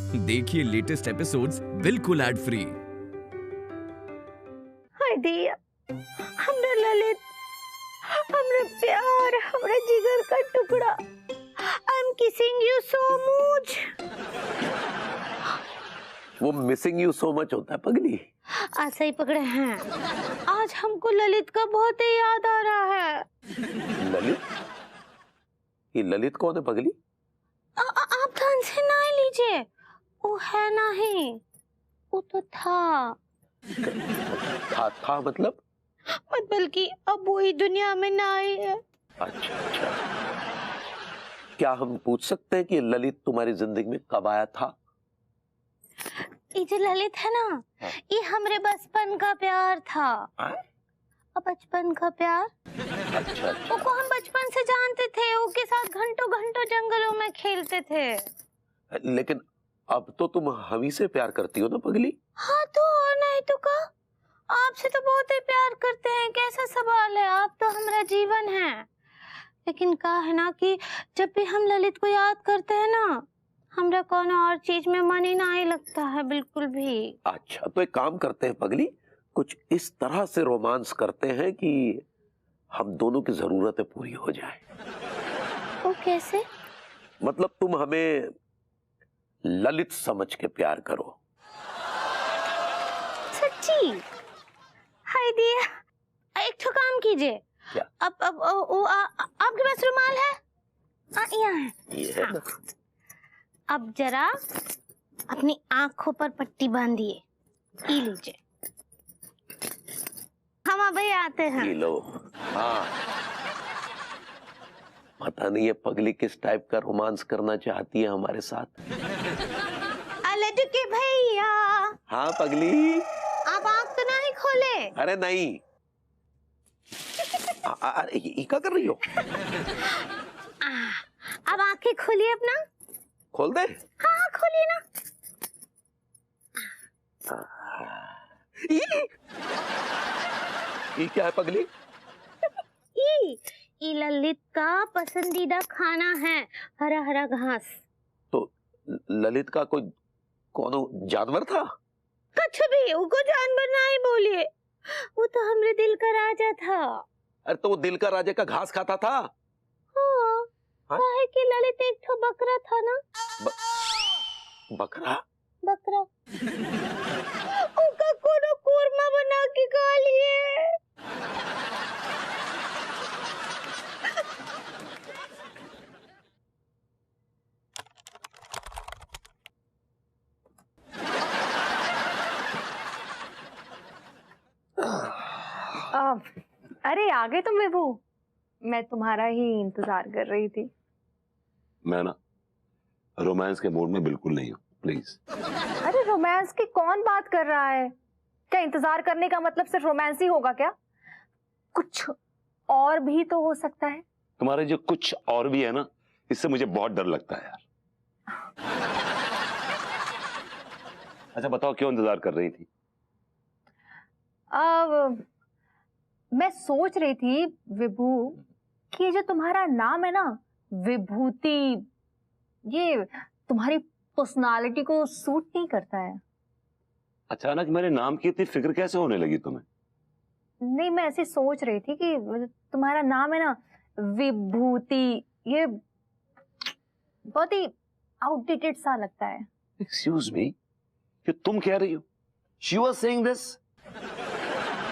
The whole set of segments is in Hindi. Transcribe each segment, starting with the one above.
देखिए लेटेस्ट एपिसोड्स बिल्कुल एड फ्री। हाय दिया, हमरा ललित, हमरा प्यार, हमरा जिगर का टुकड़ा। I am kissing you so much. वो मिसिंग यू सो मच होता है पगली। ऐसा ही पकड़े हैं। आज हमको ललित का बहुत ही याद आ रहा है। ललित? ये ललित कौन है पगली? आप ध्यान से ना लीजिए, वो है नहीं, वो तो था मतलब कि अब वही दुनिया में ना आई है। अच्छा, क्या हम पूछ सकते हैं कि ललित तुम्हारी जिंदगी में कब आया था? ये जो ललित है ना, ये हमरे बचपन का प्यार था। अब बचपन का प्यार? अच्छा। वो हम बचपन से जानते थे, उसके साथ घंटों घंटों जंगलों में खेलते थे। लेकिन अब तो तुम हम ही से प्यार करती हो ना पगली? हाँ तो और नहीं तो का, आपसे तो बहुत ही प्यार करते हैं, कैसा सवाल है, आप तो हमारा जीवन है। लेकिन कहा है ना कि जब भी हम ललित को याद करते हैं ना, हमरा कौन और चीज में मन ही नहीं लगता है बिल्कुल भी। अच्छा, तो एक काम करते हैं पगली, कुछ इस तरह से रोमांस करते हैं कि हम दोनों की जरूरतें पूरी हो जाए। वो कैसे? मतलब तुम हमें ललित समझ के प्यार करो। सच्ची? हाय दिया, एक तो काम कीजिए। क्या? अब आपके पास रुमाल है? यहाँ है। ये है ना? अब जरा अपनी आंखों पर पट्टी बांधिए, ये लीजिए। हम अभी आते हैं। ये लो। हाँ, पता नहीं है पगली किस टाइप का रोमांस करना चाहती है हमारे साथ। लड्डू के भैया। हाँ पगली। आप आंख तो नहीं खोले? अरे नहीं। अरे ये क्या कर रही हो? अब आंखें खोलिए अपना। खोल दे? हाँ खोलिए ना। ये क्या है पगली? ये ललित का पसंदीदा खाना है, हरा हरा घास। तो ललित का कोई कौन जानवर था? कुछ भी, उसको जानवर नहीं बोलिए, वो तो हमरे दिल का राजा था। अरे तो वो दिल का राजा का घास खाता था? हाँ, काहे कि ललित एक ठो बकरा था ना। बकरा? बकरा उसका कोनो कोरमा बना के खा लिए। अरे आ गए तुम विभू, मैं तुम्हारा ही इंतजार कर रही थी। मैं ना रोमांस के मूड में बिल्कुल नहीं हूँ, प्लीज। अरे रोमांस की कौन बात कर रहा है? क्या इंतजार करने का मतलब सिर्फ रोमांस ही होगा क्या? कुछ और भी तो हो सकता है। तुम्हारे जो कुछ और भी है ना, इससे मुझे बहुत डर लगता है यार। अच्छा बताओ, क्यों इंतजार कर रही थी? अब मैं सोच रही थी विभू कि ये जो तुम्हारा नाम है ना, विभूति, ये तुम्हारी पर्सनालिटी को सूट नहीं करता है। अचानक मेरे नाम की इतनी फिक्र कैसे होने लगी तुम्हें? नहीं, मैं ऐसे सोच रही थी कि तुम्हारा नाम है ना विभूति, ये बहुत ही आउटडेटेड सा लगता है। एक्सक्यूज मी, ये तुम कह रही हो? She was saying this?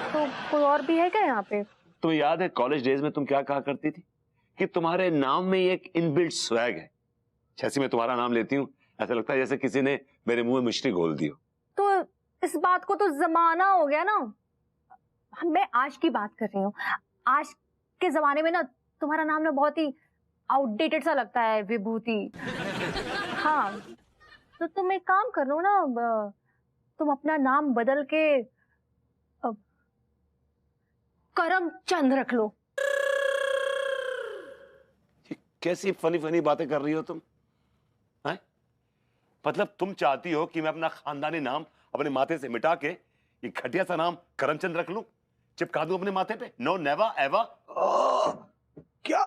तो कोई और भी है क्या यहाँ पे? तुम्हें याद है कॉलेज डेज में तुम क्या कहा करती थी कि तुम्हारे नाम में एक इनबिल्ट स्वैग है। जैसे मैं तुम्हारा नाम लेती हूँ ऐसा लगता है जैसे किसी ने मेरे मुंह में मिश्री घोल दी हो। तो इस बात को तो जमाना हो गया ना, मैं आज की बात कर रही हूँ। आज के जमाने में ना तुम्हारा नाम ना बहुत ही आउटडेटेड सा लगता है, विभूति। हाँ, तो तुम एक काम कर लो ना, तुम अपना नाम बदल के करमचंद रख लो। कैसी फनी फनी बातें कर रही हो तुम? हैं? मतलब तुम चाहती हो कि मैं अपना खानदानी नाम अपने माथे से मिटा के ये घटिया सा नाम करमचंद रख लूं, चिपका दूं अपने माथे पे? No never ever. क्या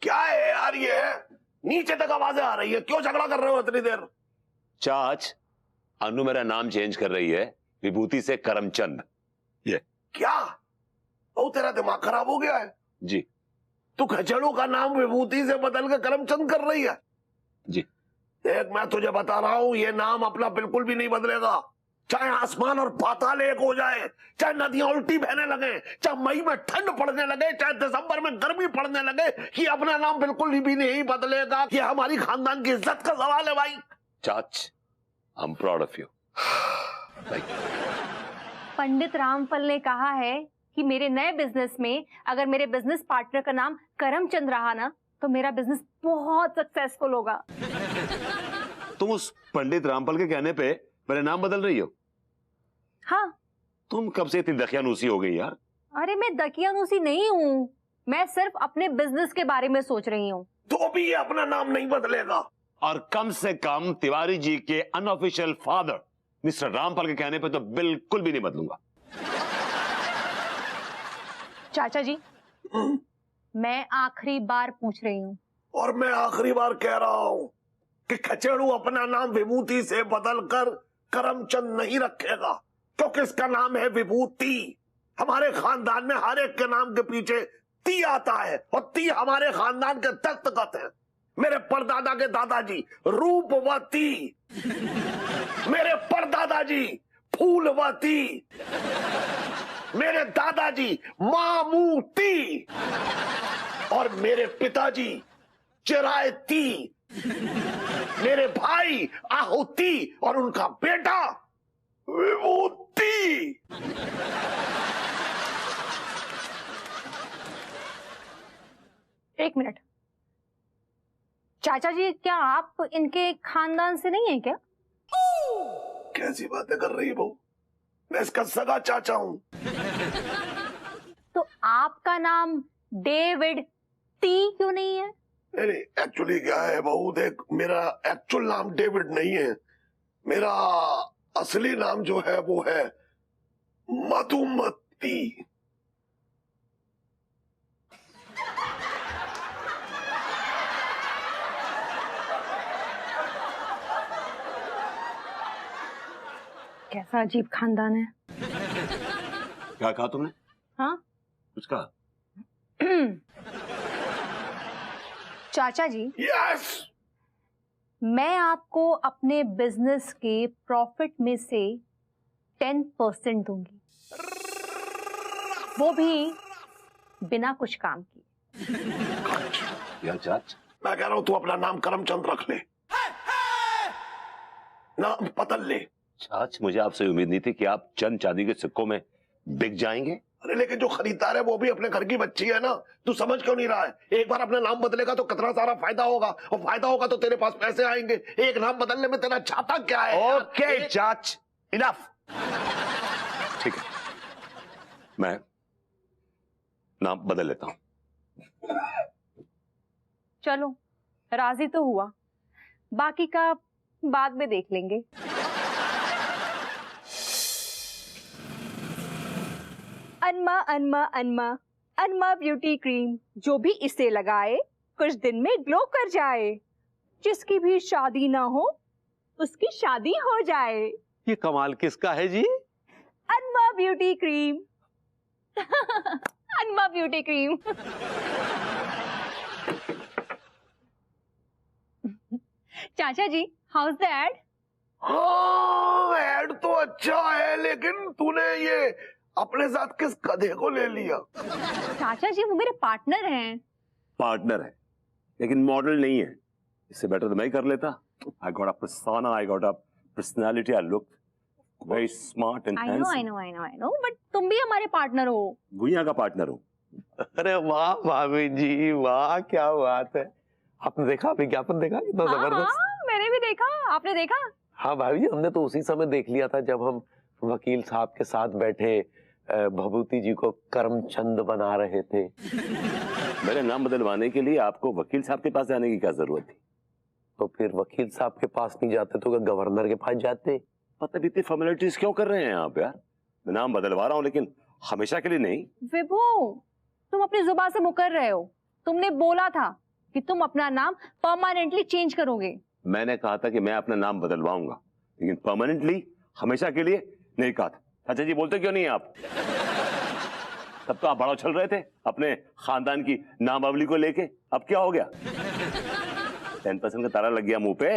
क्या है यार ये? नीचे तक आवाजें आ रही है, क्यों झगड़ा कर रहे हो इतनी देर? चाच, अनु मेरा नाम चेंज कर रही है विभूति से करमचंद। ये क्या? ओ तेरा दिमाग खराब हो गया है? जी तू खचड़ू का नाम विभूति से बदल के करमचंद कर रही है? जी। देख, मैं तुझे बता रहा हूं, ये नाम अपना बिल्कुल भी नहीं बदलेगा। चाहे आसमान और पाताल एक हो जाए, चाहे नदियां उल्टी बहने लगे, चाहे मई में ठंड पड़ने लगे, चाहे दिसंबर में गर्मी पड़ने लगे, ये अपना नाम बिल्कुल भी नहीं बदलेगा। ये हमारी खानदान की इज्जत का सवाल है भाई। चाच, I am proud of you. Pandit Ramphal ने कहा है कि मेरे नए बिजनेस में अगर मेरे बिजनेस पार्टनर का नाम करमचंद रहा ना, तो मेरा बिजनेस बहुत सक्सेसफुल होगा। तुम उस पंडित रामपाल के कहने पे मेरा नाम बदल रही हो? हाँ। तुम कब से इतनी दकियानूसी हो गई यार? अरे मैं दकियानूसी नहीं हूँ, मैं सिर्फ अपने बिजनेस के बारे में सोच रही हूँ। तो भी ये अपना नाम नहीं बदलेगा। और कम से कम तिवारी जी के अनऑफिशियल फादर मिस्टर रामपाल के कहने पे तो बिल्कुल भी नहीं बदलूंगा। चाचा जी, मैं आखिरी बार पूछ रही हूँ। और मैं आखिरी बार कह रहा हूं कि खचेड़ू अपना नाम विभूति से बदलकर करमचंद नहीं रखेगा, क्योंकि इसका नाम है विभूति। हमारे खानदान में हर एक के नाम के पीछे ती आता है, और ती हमारे खानदान के दस्तखत है। मेरे परदादा के दादाजी रूपवती, मेरे परदादाजी फूलवती, मेरे दादाजी मामूती, और मेरे पिताजी चिरायती, मेरे भाई आहुति, और उनका बेटा विभूति। एक मिनट, चाचा जी, क्या आप इनके खानदान से नहीं है क्या? कैसी बातें कर रही बहू? मैं इसका सगा चाचा हूं। तो आपका नाम डेविड टी क्यों नहीं है? नहीं, एक्चुअली क्या है बहू, देख, मेरा एक्चुअल नाम डेविड नहीं है। मेरा असली नाम जो है वो है मधुमती। कैसा अजीब खानदान है। क्या कहा तुमने? हाँ? कुछ कहा? चाचा जी, यस, मैं आपको अपने बिजनेस के प्रॉफिट में से 10% दूंगी, वो भी बिना कुछ काम किए। या चाच, मैं कह रहा हूं तू अपना नाम करमचंद रख ले, नाम बदल ले। चाच, मुझे आपसे उम्मीद नहीं थी कि आप चंद चांदी के सिक्कों में बिक जाएंगे। अरे लेकिन जो खरीदार है वो भी अपने घर की बच्ची है ना, तू समझ क्यों नहीं रहा है? एक बार अपना नाम बदलेगा तो कितना सारा फायदा होगा, और फायदा होगा तो तेरे पास पैसे आएंगे। एक नाम बदलने में तेरा छाता क्या है? ओके चाच, इनफ। ठीक है, मैं नाम बदल लेता हूं। चलो, राजी तो हुआ, बाकी का बाद में देख लेंगे। अनमा अनमा अनमा अनमा ब्यूटी क्रीम, जो भी इसे लगाए कुछ दिन में ग्लो कर जाए। जिसकी भी शादी ना हो उसकी शादी हो जाए। ये कमाल किसका है जी? अनमा ब्यूटी क्रीम। अनमा ब्यूटी क्रीम। चाचा जी, हाउस द एड? हाँ, ऐड तो अच्छा है, लेकिन तूने ये अपने साथ किस गधे को ले लिया? चाचा जी, वो मेरे पार्टनर हैं। पार्टनर है लेकिन मॉडल नहीं है। इससे बेटर तो मैं ही कर लेता। I got a persona, I got a personality, I look very smart and handsome। I know, but तुम भी हमारे पार्टनर हो। भुइयां का पार्टनर हूँ। अरे वाह भाभी जी, वाह, क्या बात है। आपने देखा विज्ञापन? देखा कितना जबरदस्त। हाँ, मैंने भी देखा। आपने देखा? हाँ भाभी जी, हमने तो उसी समय देख लिया था जब हम वकील साहब के साथ बैठे भभूति जी को करमचंद बना रहे थे। मेरे नाम बदलवाने के लिए आपको वकील साहब के पास जाने की क्या जरूरत थी? तो फिर वकील साहब के पास नहीं जाते तो गवर्नर के पास जाते। मतलब इतनी फॉर्मेलिटीज क्यों कर रहे हैं आप यार? मैं नाम बदलवा रहा हूँ लेकिन हमेशा के लिए नहीं। विभू, तुम अपनी जुबान से मुकर रहे हो। तुमने बोला था कि तुम अपना नाम परमानेंटली चेंज करोगे। मैंने कहा था कि मैं अपना नाम बदलवाऊंगा, लेकिन परमानेंटली, हमेशा के लिए नहीं कहा था। अच्छा जी, बोलते क्यों नहीं आप? तब तो आप बड़ा उछल रहे थे अपने खानदान की नामावली को लेके। अब क्या हो गया? 10% का तारा लग गया मुंह पे।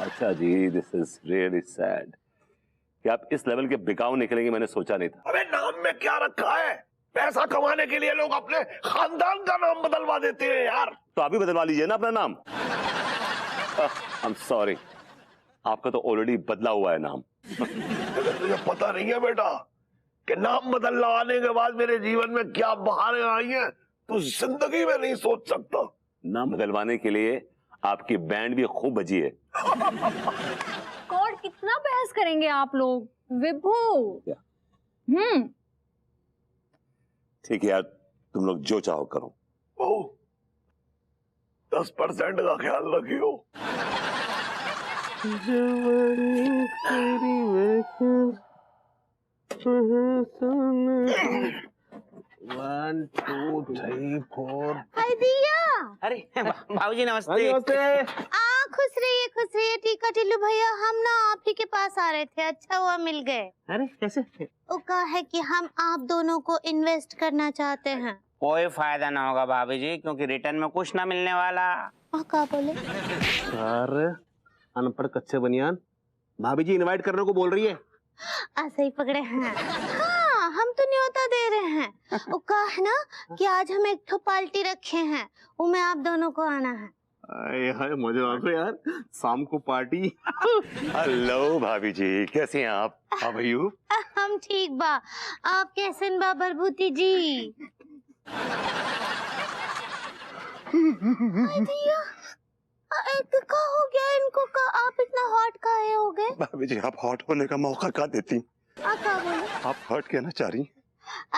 अच्छा जी, दिस इज रियली सैड कि आप इस लेवल के बिकाऊ निकलेंगे, मैंने सोचा नहीं था। अबे नाम में क्या रखा है? पैसा कमाने के लिए लोग अपने खानदान का नाम बदलवा देते हैं यार। तो आप भी बदलवा लीजिए ना अपना नाम। आई एम सॉरी, आपका तो ऑलरेडी बदला हुआ है नाम। तुझे पता नहीं है बेटा कि नाम बदलवाने के बाद मेरे जीवन में क्या बहारें आई हैं, तू जिंदगी में नहीं सोच सकता। नाम बदलवाने के लिए आपकी बैंड भी खूब बजी है। गॉड, कितना बहस करेंगे आप लोग। विभू। ठीक है यार, तुम लोग जो चाहो करो। 10% का ख्याल रखियो। One, two, three, four. हाय दिया। अरे भाऊजी नमस्ते। खुश रहिए टीका टिल्लू भैया, हम ना आप ही के पास आ रहे थे, अच्छा हुआ मिल गए। अरे कैसे? वो कहा है कि हम आप दोनों को इन्वेस्ट करना चाहते हैं। कोई फायदा ना होगा भाभी जी, क्योंकि रिटर्न में कुछ ना मिलने वाला। क्या बोले? अरे अनपढ़ कच्चे बनियान, भाभी जी इनवाइट करने को बोल रही है। ऐसे ही पकड़े हैं। हाँ, हम तो न्योता दे रहे हैं। वो कहा है ना कि आज हम एक ठो पार्टी रखे हैं, वो में आप दोनों को आना है। हाय मजे आ गए यार, शाम को पार्टी। हेलो भाभी जी, कैसे हैं आप? How are you? हम ठीक बा, आप कैसे हैं बा बरबूती जी? क्या हो गया इनको का आप इतना हॉट काहे हो गए? भाभी जी, आप हॉट होने का मौका क्या देती? क्या बोले? आप हर्ट कहना चाह रही?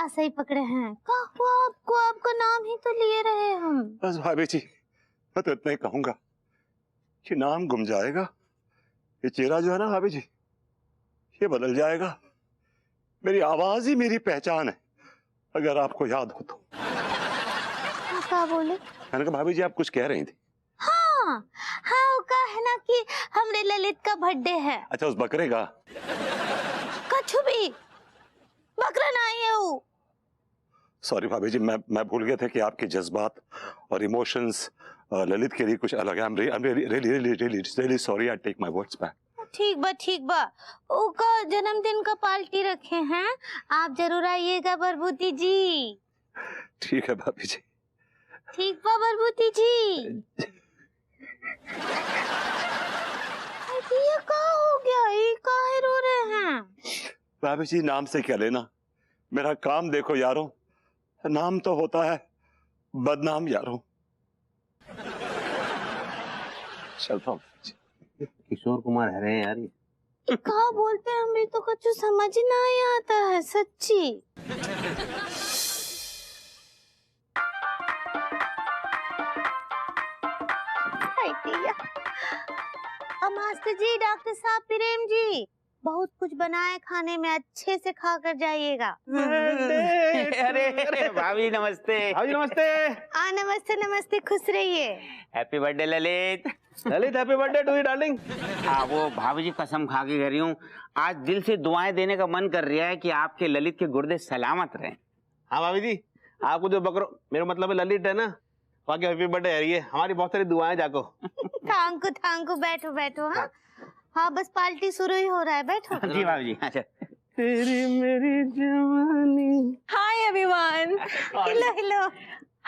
ऐसे ही पकड़े हैं। क्या हुआ आपको? आपका नाम ही तो लिए रहे हम। बस भाभी जी, मैं तो इतना ही कहूंगा कि नाम गुम जाएगा, ये चेहरा जो है ना भाभी जी, ये बदल जाएगा। मेरी आवाज ही मेरी पहचान है, अगर आपको याद हो तो। क्या बोले? मैंने कहा भाभी जी, आप कुछ कह रही थी। हाँ, वो कहा है ना कि हमरे ललित का बर्थडे है। अच्छा, उस बकरे का? कछु भी बकरा नहीं है वो। सॉरी भाभी जी, मैं भूल गया था कि आपके जज्बात और इमोशंस ललित के लिए कुछ अलग है। I'm really sorry, I take my words back. ठीक बा। उसका जन्मदिन का पार्टी रखे हैं, आप जरूर आइएगा बरबूती जी। ठीक है भाभी जी। ठीक बा बरबूती जी। ये क्या हो गया? ये काहे रो रहे हैं? भाभी जी, नाम से क्या लेना, मेरा काम देखो यारों, नाम तो होता है बदनाम यारों। चलता हूँ। किशोर कुमार है रहे यार। कहा बोलते हैं, हमें तो कुछ समझ ही नहीं आता है सच्ची। मास्टर जी, डॉक्टर साहब, प्रेम जी, बहुत कुछ बनाए खाने में, अच्छे से खा कर जाइएगा। अरे भाभी नमस्ते। भाभी नमस्ते। नमस्ते, खुश रहिए। Happy birthday Lalit. Lalit happy birthday to you darling. हाँ, वो भाभी जी कसम खा के कह रही हूँ, आज दिल से दुआएं देने का मन कर रहा है कि आपके ललित के गुर्दे सलामत रहें। हाँ भाभी जी, आपको जो बकरो, मेरा मतलब है ललित है ना, बाकी हैप्पी बर्थडे है ये, हमारी बहुत सारी दुआएं जाको। थैंक यू, बैठो। हाँ, बस पार्टी शुरू ही हो रहा है, बैठो। जी भाभी जी। अच्छा, तेरी मेरी जवानी। Hi everyone.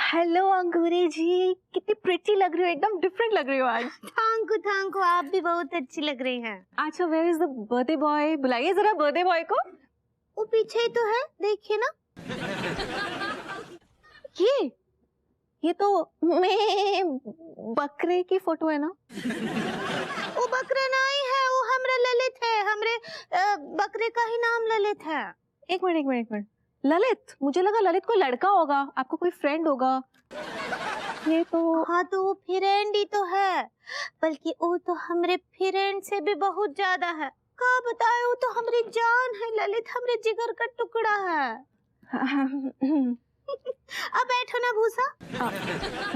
हेलो अंगूरी जी, कितनी प्रिटी लग रही हो, एकदम डिफरेंट लग रही हो आज। थैंक यू, आप भी बहुत अच्छी लग रही हैं। अच्छा, where is the birthday boy? बुलाइए जरा बर्थडे बॉय को। वो पीछे ही तो है, देखिए ना। ये तो मैं बकरे की फोटो है ना? वो बकरा नहीं है, वो हमरे ललित है, हमरे बकरे का ही नाम ललित है। एक मिनट। ललित? मुझे लगा ललित कोई लड़का होगा, आपको कोई फ्रेंड होगा। ये तो हाँ, तो वो फ्रेंड ही तो है, बल्कि वो तो हमरे फ्रेंड से भी बहुत ज्यादा है। क्या बताए, वो तो हमारी जान है। ललित हमरे जिगर का टुकड़ा है। अब बैठो ना भूसा।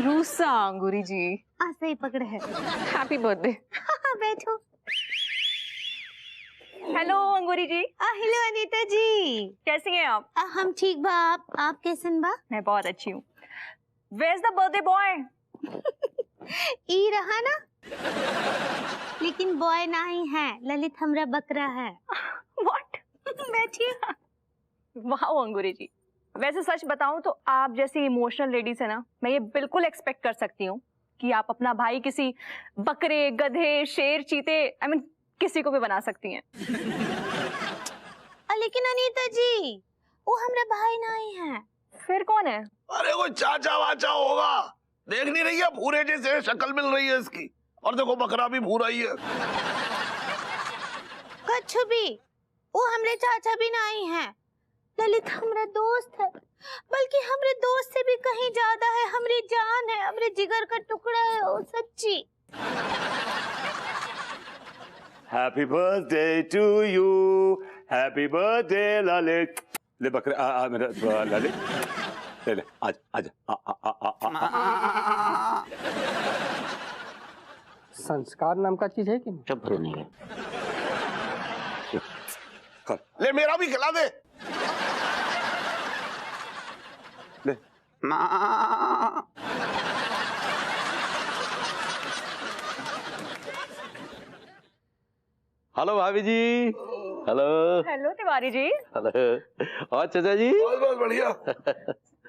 रूसा अंगूरी जी। ऐसे ही पकड़े है। Happy birthday. बैठो। हेलो अंगूरी जी। हेलो अनीता जी, कैसी हैं आप? हम ठीक बा। आप कैसन बा? मैं बहुत अच्छी हूँ। Where's the birthday boy? ई रहा ना, लेकिन बॉय नहीं है, ललित हमरा बकरा है। What? बैठिए। वाह अंगूरी जी, वैसे सच बताऊं तो आप जैसी इमोशनल लेडी से ना मैं ये बिल्कुल एक्सपेक्ट कर सकती हूँ कि आप अपना भाई किसी बकरे, गधे, शेर, चीते, I mean किसी को भी बना सकती हैं। लेकिन अनीता जी, वो हमरा भाई नहीं है। फिर कौन है? अरे कोई चाचा वाचा होगा, देख नहीं रही है भूरे जैसे शक्ल मिल रही है इसकी, और देखो बकरा भी भूरा ही है। कछु भी, वो हमरे चाचा भी नहीं है। ललित हमरा दोस्त है, बल्कि हमरे दोस्त से भी कहीं ज्यादा है, हमरी जान है, हमरे जिगर का टुकड़ा है वो, सच्ची। Happy birthday to you, happy birthday Lalit. ले बकरे मेरा ललित, ले आज आज संस्कार नाम का चीज है कि नहीं? चुप रहने के। ले मेरा भी खिला दे। ले हेलो भाभी जी। Hello. Hello Tiwari ji. Hello. और चाचा जी? बहुत बहुत बढ़िया।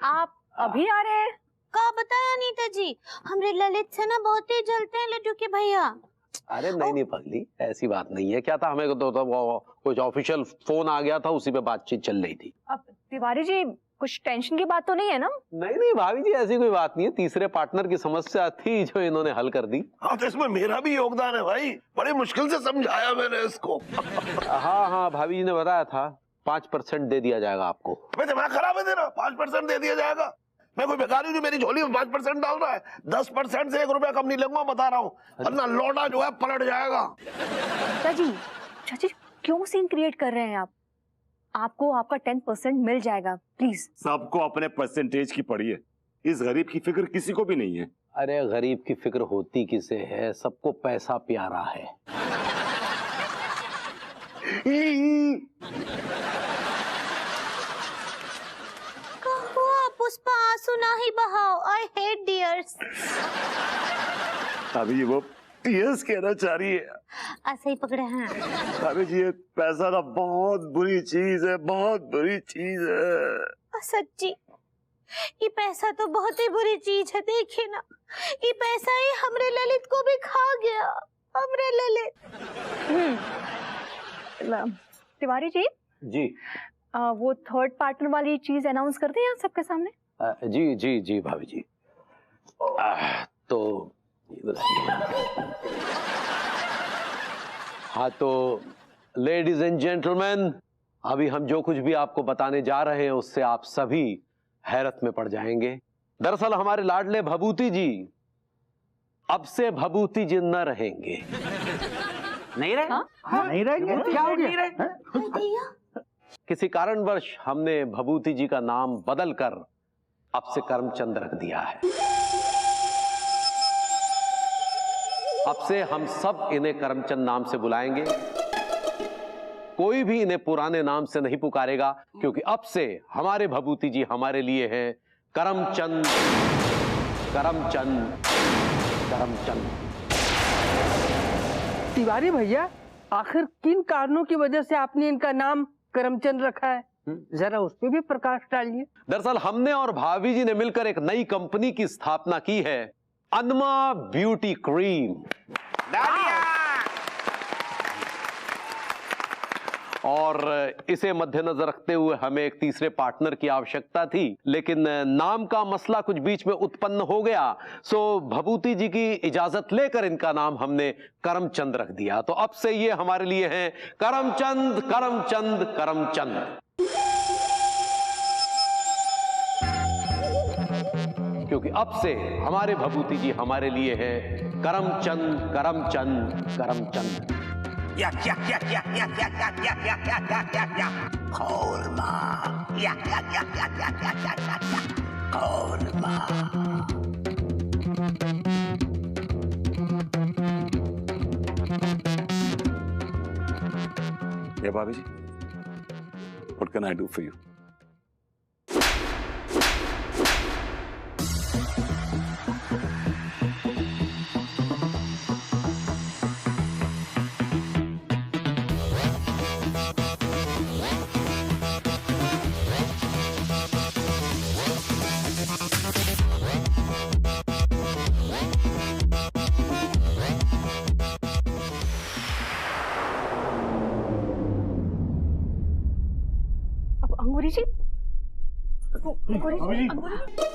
आप अभी आ रहे हैं? का बताया अनीता जी, हमरे ललित से ना बहुत ही जलते हैं लड्डू के भैया। अरे नहीं पगली, ऐसी बात नहीं है। क्या था, हमें तो कुछ ऑफिशियल फोन आ गया था, उसी पे बातचीत चल रही थी। अब तिवारी जी कुछ टेंशन की बात तो नहीं है ना? नहीं भाभी जी, ऐसी कोई बात नहीं है। तीसरे पार्टनर की समस्या थी जो इन्होंने हल कर दी। हाँ तो इसमें मेरा भी योगदान है भाई, बड़ी मुश्किल से समझाया मैंने इसको। हाँ भाभी जी ने बताया था 5% दे दिया जाएगा आपको। मैं दिमाग खराब है तेरा? 5% दे दिया जाएगा? मैं कोई भिखारी नहीं, मेरी झोली में 5% डाल रहा है। 10% से 1 रुपया कम नहीं लूंगा, बता रहा हूँ, वरना लौटा जो है पलट जाएगा। चाची क्यों सीन क्रिएट कर रहे हैं आप? आपको आपका 10% मिल जाएगा, प्लीज। सबको अपने परसेंटेज की पड़ी है, इस गरीब की फिक्र किसी को भी नहीं है। अरे गरीब की फिक्र होती किसे है, सबको पैसा प्यारा है। पुष्पा आंसू ना ही बहाओ, आई हेट डियर्स। अभी वो टीयर्स कहना चाह रही है। ऐसे ही पकड़े हैं। अभी जी ये पैसा ना बहुत बुरी चीज है, बहुत बुरी चीज है। सच्ची, ये पैसा तो बहुत ही बुरी चीज है। देखिए ना, ये पैसा ही हमरे ललित को भी खा गया। हमरे ललित। तिवारी जी। जी। वो थर्ड पार्टनर वाली चीज अनाउंस कर दें सबके सामने? जी भाभी जी। तो हाँ, तो लेडीज एंड जेंटलमैन, अभी हम जो कुछ भी आपको बताने जा रहे हैं उससे आप सभी हैरत में पड़ जाएंगे। दरअसल हमारे लाडले भभूति जी अब से भभूति जी न रहेंगे। नहीं रहे? नहीं रहेंगे? क्या हो गया? किसी कारणवश हमने भभूति जी का नाम बदलकर अब से करमचंद रख दिया है। अब से हम सब इन्हें करमचंद नाम से बुलाएंगे। कोई भी इन्हें पुराने नाम से नहीं पुकारेगा, क्योंकि अब से हमारे भभूति जी हमारे लिए हैं करमचंद, करमचंद, करमचंद। तिवारी भैया, आखिर किन कारणों की वजह से आपने इनका नाम करमचंद रखा है? जरा उस पे भी प्रकाश डालिए। दरअसल हमने और भाभी जी ने मिलकर एक नई कंपनी की स्थापना की है, अनमा ब्यूटी क्रीम। और इसे मद्देनजर रखते हुए हमें एक तीसरे पार्टनर की आवश्यकता थी, लेकिन नाम का मसला कुछ बीच में उत्पन्न हो गया। सो भभूति जी की इजाजत लेकर इनका नाम हमने करमचंद रख दिया। तो अब से ये हमारे लिए हैं करमचंद, करमचंद, करमचंद। क्योंकि अब से हमारे भभूति जी हमारे लिए हैं करमचंद, करमचंद, करमचंद। Yeah, भाभी जी, what can I do for you? Angoori ji, Angoori ji,